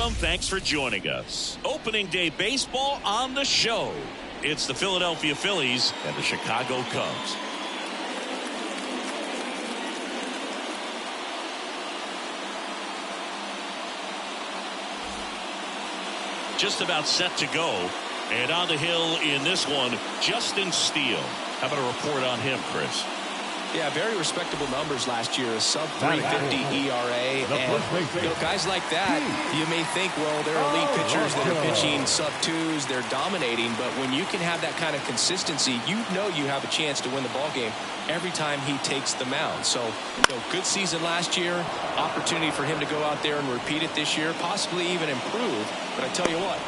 Welcome. Thanks for joining us. Opening day baseball on the show. It's the Philadelphia Phillies and the Chicago Cubs. Just about set to go. And on the hill in this one, Justin Steele. How about a report on him, Chris? Yeah, very respectable numbers last year. A sub 350 ERA. And guys like that, you may think, well, they're elite pitchers that are pitching sub twos. They're dominating. But when you can have that kind of consistency, you know you have a chance to win the ball game every time he takes the mound. So, good season last year. Opportunity for him to go out there and repeat it this year, possibly even improve. But I tell you what.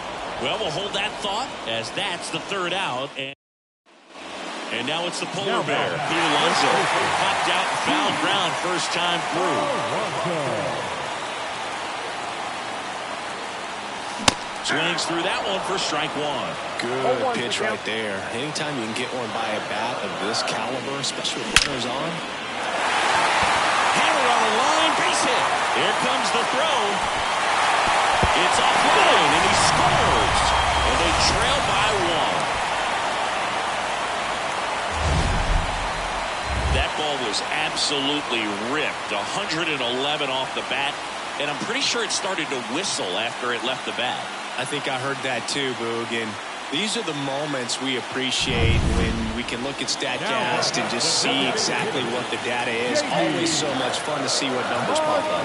Well, we'll hold that thought as that's the third out. And now it's the polar bear, Pete Alonso. Popped out and found ground first time through. Swings through that one for strike one. Good pitch right there. Anytime you can get one by a bat of this caliber, especially with runners on. Hammer on the line, base hit. Here comes the throw. It's offline, and he scores. And they trail by one. That ball was absolutely ripped. 111 off the bat. And I'm pretty sure it started to whistle after it left the bat. I think I heard that too, Boog. And these are the moments we appreciate when we can look at StatCast and just see exactly what the data is. Always so much fun to see what numbers pop up.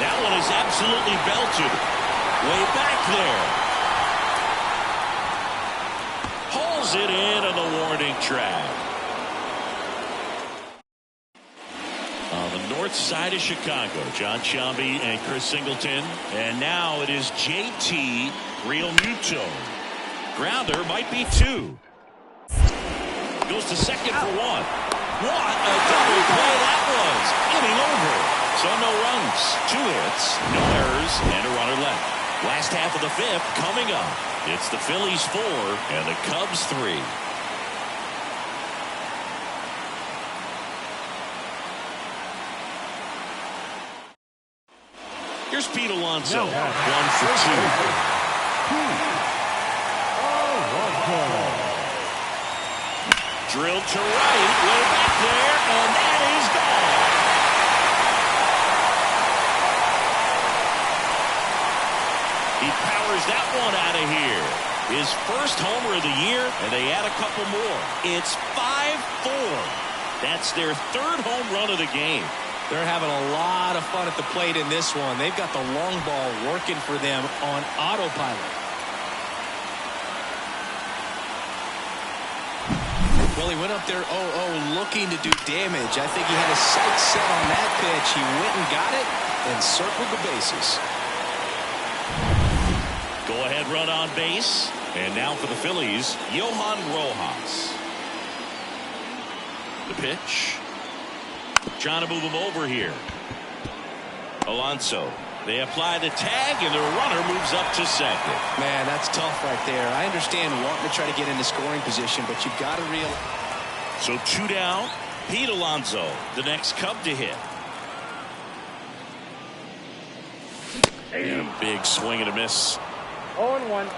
That one is absolutely belted. Way back there. Pulls it in on the warning track. On the north side of Chicago, John Sciambi and Chris Singleton. And now it is JT Realmuto. Grounder might be two. Goes to second for one. What a double play that was. Inning over. So no runs, 2 hits, no errors, and a runner left. Last half of the fifth coming up. It's the Phillies 4 and the Cubs 3. Here's Pete Alonso. 1 for 2. Drilled to right, way back there, and that is gone. He powers that one out of here. His first homer of the year, and they add a couple more. It's 5-4. That's their third home run of the game. They're having a lot of fun at the plate in this one. They've got the long ball working for them on autopilot. Well, he went up there 0-0 looking to do damage. I think he had his sights set on that pitch. He went and got it and circled the bases. Go-ahead run on base. And now for the Phillies, Johan Rojas. The pitch. Trying to move him over here. Alonso. They apply the tag, and the runner moves up to second. Man, that's tough right there. I understand wanting to try to get into scoring position, but you've got to realize. So 2 down. Pete Alonso, the next Cub to hit. And a big swing and a miss. 0-1.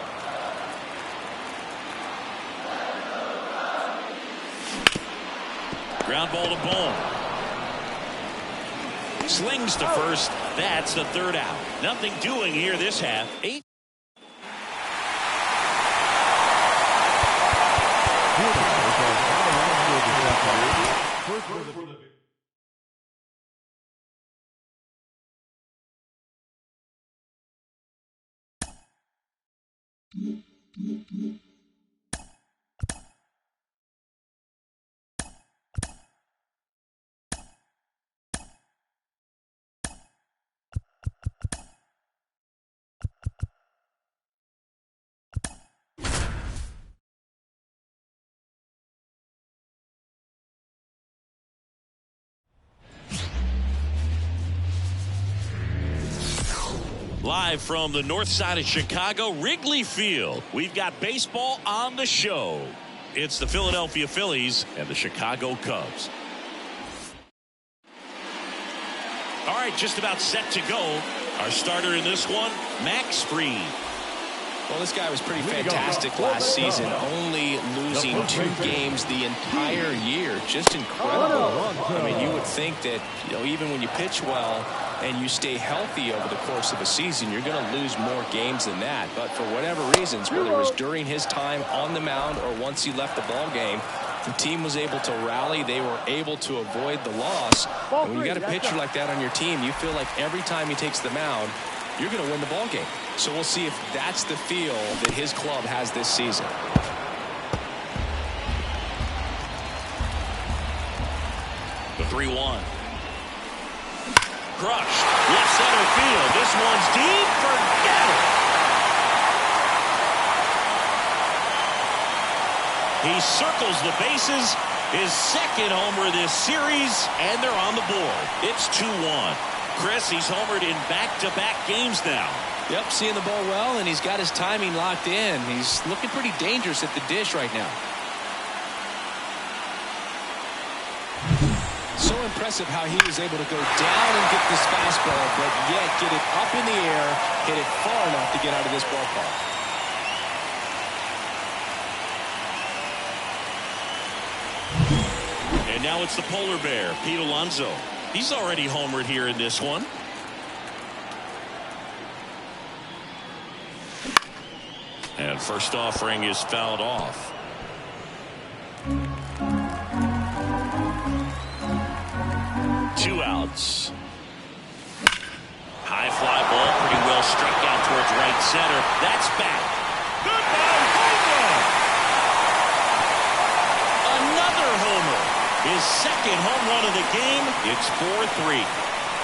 Ground ball to Bone. Slings to first. That's the third out. Nothing doing here this half. 8. Live from the north side of Chicago, Wrigley Field. We've got baseball on the show. It's the Philadelphia Phillies and the Chicago Cubs. All right, just about set to go. Our starter in this one, Max Fried. Well, this guy was pretty fantastic last season, only losing 2 games the entire year. Just incredible. I mean, you would think that, even when you pitch well and you stay healthy over the course of a season, you're going to lose more games than that. But for whatever reasons, whether it was during his time on the mound or once he left the ball game, the team was able to rally. They were able to avoid the loss. And when you got a pitcher like that on your team, you feel like every time he takes the mound, you're going to win the ball game. So we'll see if that's the feel that his club has this season. The 3-1. Crushed. Left center field. This one's deep. Forget it. He circles the bases. His second homer this series, and they're on the board. It's 2-1. Chris, he's homered in back-to-back games now. Yep, seeing the ball well, and he's got his timing locked in. He's looking pretty dangerous at the dish right now. So impressive how he was able to go down and get this fastball, but yet get it up in the air, hit it far enough to get out of this ballpark. And now it's the polar bear, Pete Alonso. He's already homered here in this one. And first offering is fouled off. Two outs. High fly ball, pretty well struck out towards right center. That's back. Goodbye, homer! Another homer. His second home run of the game. It's 4-3.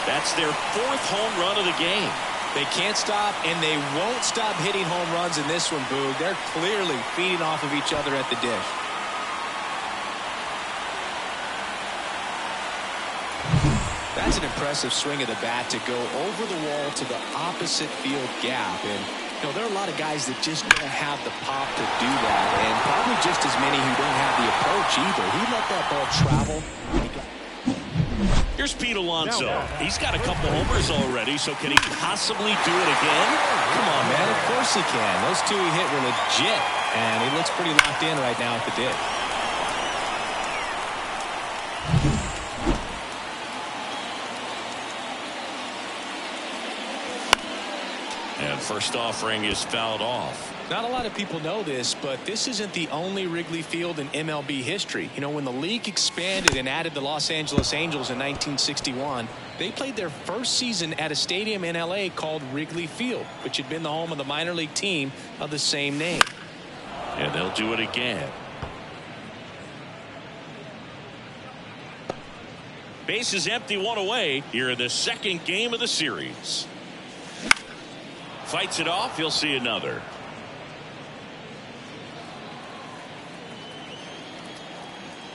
That's their 4th home run of the game. They can't stop, and they won't stop hitting home runs in this one, Boog. They're clearly feeding off of each other at the dish. That's an impressive swing of the bat to go over the wall to the opposite field gap. And, there are a lot of guys that just don't have the pop to do that, and probably just as many who don't have the approach either. He let that ball travel. Here's Pete Alonso. He's got a couple homers already, so can he possibly do it again? Come on, man. Of course he can. Those 2 he hit were legit, and he looks pretty locked in right now at the dish. And first offering is fouled off. Not a lot of people know this, but this isn't the only Wrigley Field in MLB history. When the league expanded and added the Los Angeles Angels in 1961, they played their first season at a stadium in LA called Wrigley Field, which had been the home of the minor league team of the same name. And they'll do it again. Base is empty, 1 away here in the second game of the series. Fights it off. He'll see another.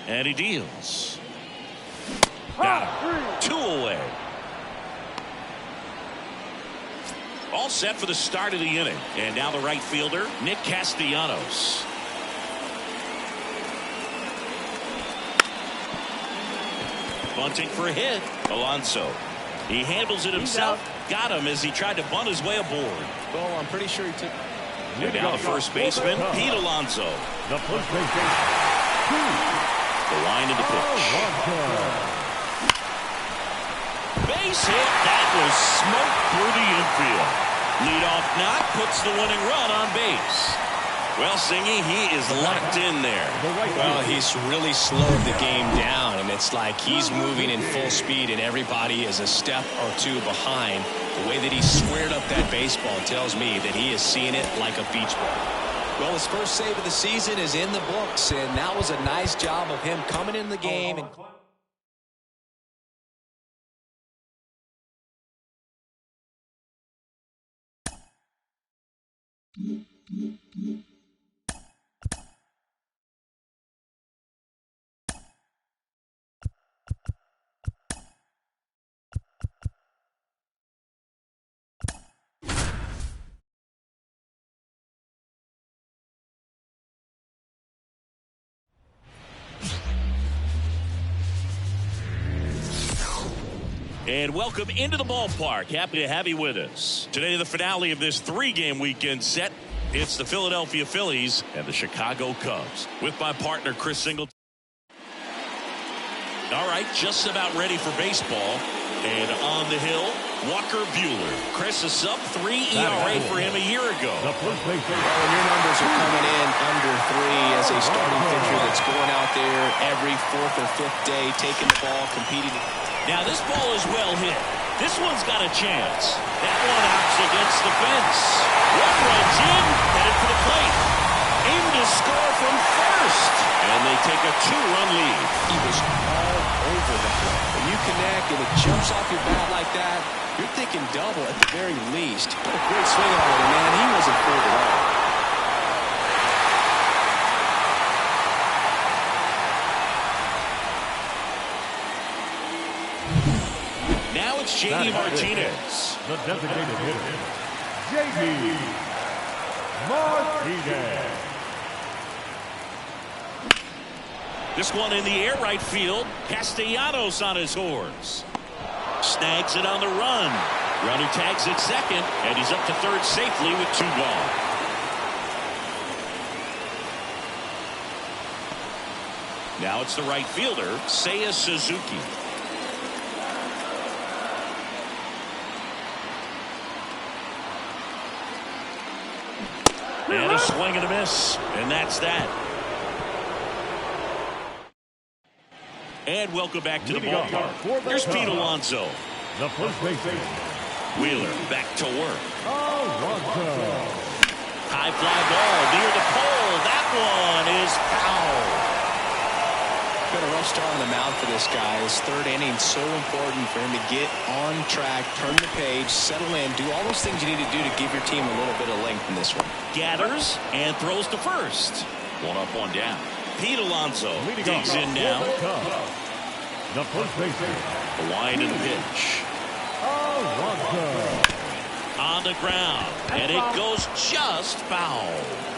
And he deals. Got him. 2 away. All set for the start of the inning. And now the right fielder, Nick Castellanos. Bunting for a hit. Alonso. He handles it himself. Got him as he tried to bunt his way aboard. Well, I'm pretty sure he took. And now the first baseman, Pete Alonso. The first baseman. The line of the pitch. Base hit. That was smoke through the infield. Leadoff knock puts the winning run on base. Well, Singy, he is locked in there. Well, he's really slowed the game down, and it's like he's moving in full speed, and everybody is a step or 2 behind. The way that he squared up that baseball tells me that he is seeing it like a beach ball. Well, his first save of the season is in the books, and that was a nice job of him coming in the game. And welcome into the ballpark. Happy to have you with us. Today, the finale of this 3-game weekend set. It's the Philadelphia Phillies and the Chicago Cubs. With my partner, Chris Singleton. All right, just about ready for baseball. And on the hill, Walker Buehler. Chris, a sub-3 ERA for him a year ago. Well, your numbers are coming in under 3 as a starting pitcher that's going out there every 4th or 5th day, taking the ball, competing. Now, this ball is well hit. This one's got a chance. That one out against the fence. One runs in, headed for the plate. In to score from first. And they take a 2-run lead. He was all over the play. When you connect and it jumps off your bat like that, you're thinking double at the very least. What a great swing on it, man. He wasn't fooled at all. Now it's J.D. Martinez. The designated hitter, J.D. Martinez. This one in the air right field. Castellanos on his horse. Snags it on the run. Runner tags at second, and he's up to third safely with 2 gone. Now it's the right fielder, Seiya Suzuki. And a swing and a miss, and that's that. And welcome back to the ballpark. Here's Pete Alonso. The first baseman, Wheeler back to work. Alonso. High fly ball near the pole. That one is foul. Got a rough start on the mound for this guy. His 3rd inning so important for him to get on track, turn the page, settle in, do all those things you need to do to give your team a little bit of length in this one. Gathers and throws to first. 1 up, 1 down. Pete Alonso digs in now. The first baseman, The wind and the pitch. Alonso. On the ground. And it goes just foul.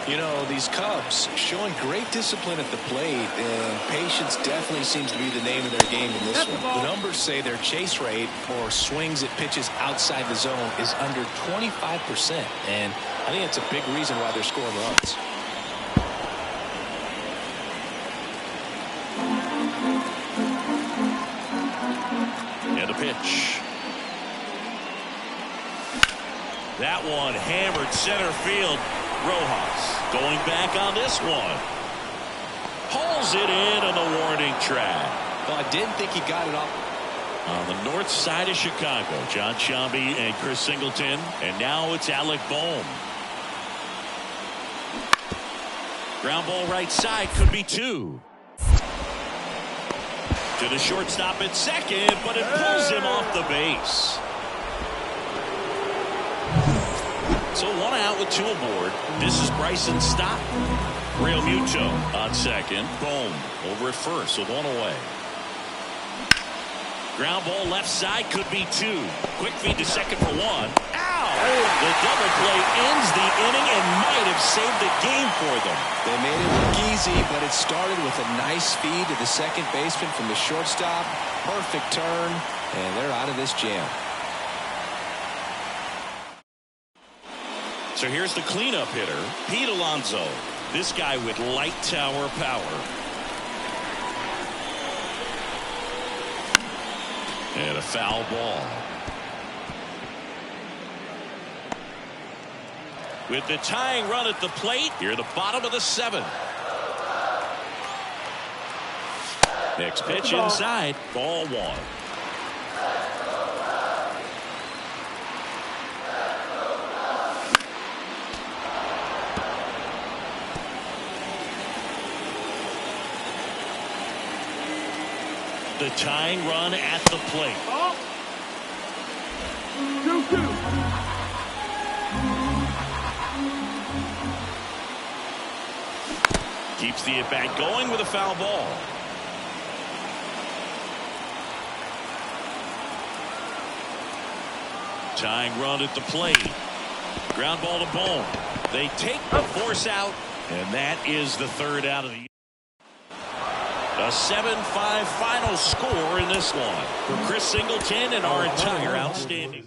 You know, these Cubs showing great discipline at the plate, and patience definitely seems to be the name of their game in this one. The numbers say their chase rate or swings at pitches outside the zone is under 25%, and I think that's a big reason why they're scoring runs. And a pitch. That one hammered center field. Rojas going back on this one. Pulls it in on the warning track. Well, I didn't think he got it off. On the north side of Chicago, John Sciambi and Chris Singleton. And now it's Alec Bohm. Ground ball right side, could be 2. To the shortstop at second, but it pulls him off the base. So 1 out with 2 aboard. This is Bryson Stott. Real Muto on second. Boom. Over at first with 1 away. Ground ball left side, could be 2. Quick feed to second for 1. Ow! The double play ends the inning and might have saved the game for them. They made it look easy, but it started with a nice feed to the second baseman from the shortstop. Perfect turn, and they're out of this jam. So here's the cleanup hitter, Pete Alonso. This guy with light tower power. And a foul ball. With the tying run at the plate, here the bottom of the 7th. Next pitch inside, ball 1. The tying run at the plate. 2-2. Keeps the at-bat going with a foul ball. Tying run at the plate. Ground ball to Bohm. They take the force out, and that is the 3rd out of the. A 7-5 final score in this one. For Chris Singleton and our entire outstanding.